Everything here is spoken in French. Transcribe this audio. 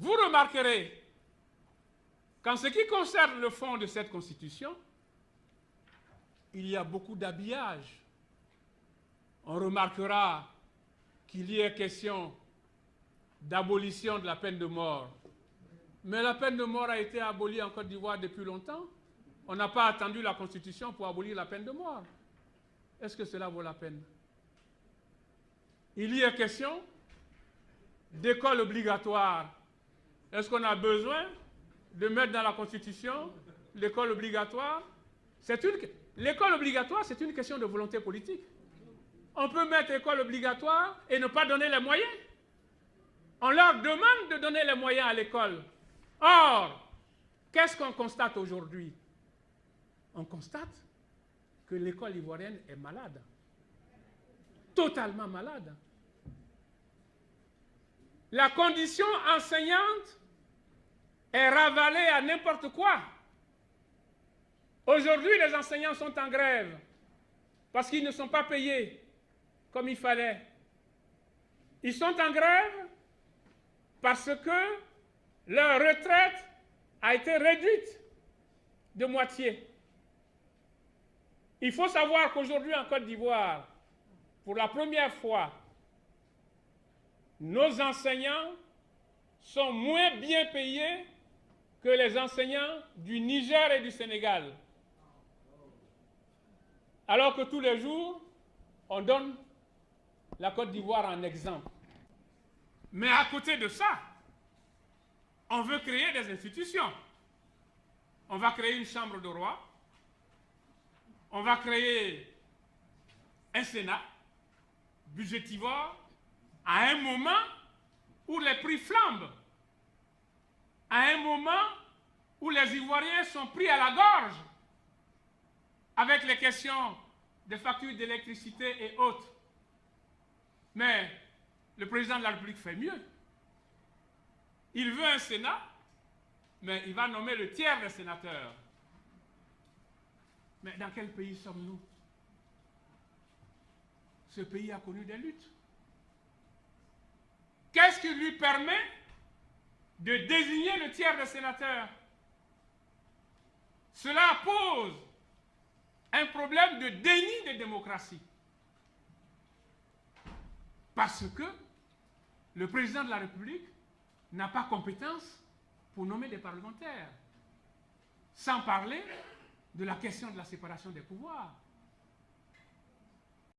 vous remarquerez qu'en ce qui concerne le fond de cette Constitution, il y a beaucoup d'habillage. On remarquera qu'il y est question d'abolition de la peine de mort. Mais la peine de mort a été abolie en Côte d'Ivoire depuis longtemps. On n'a pas attendu la Constitution pour abolir la peine de mort. Est-ce que cela vaut la peine? Il y est question d'école obligatoire. Est-ce qu'on a besoin de mettre dans la Constitution l'école obligatoire? L'école obligatoire, c'est une question de volonté politique. On peut mettre école obligatoire et ne pas donner les moyens. On leur demande de donner les moyens à l'école. Or, qu'est-ce qu'on constate aujourd'hui? On constate que l'école ivoirienne est malade. Totalement malade. La condition enseignante est ravalée à n'importe quoi. Aujourd'hui, les enseignants sont en grève parce qu'ils ne sont pas payés comme il fallait. Ils sont en grève parce que leur retraite a été réduite de moitié. Il faut savoir qu'aujourd'hui en Côte d'Ivoire, pour la première fois, nos enseignants sont moins bien payés que les enseignants du Niger et du Sénégal. Alors que tous les jours, on donne la Côte d'Ivoire en exemple. Mais à côté de ça, on veut créer des institutions. On va créer une chambre de roi. On va créer un Sénat budgétivore à un moment où les prix flambent, à un moment où les Ivoiriens sont pris à la gorge avec les questions des factures d'électricité et autres. Mais le président de la République fait mieux. Il veut un Sénat, mais il va nommer le tiers des sénateurs. Mais dans quel pays sommes-nous? Ce pays a connu des luttes. Qu'est-ce qui lui permet de désigner le tiers des sénateurs? Cela pose un problème de déni de démocratie. Parce que le président de la République n'a pas compétence pour nommer des parlementaires. Sans parler de la question de la séparation des pouvoirs.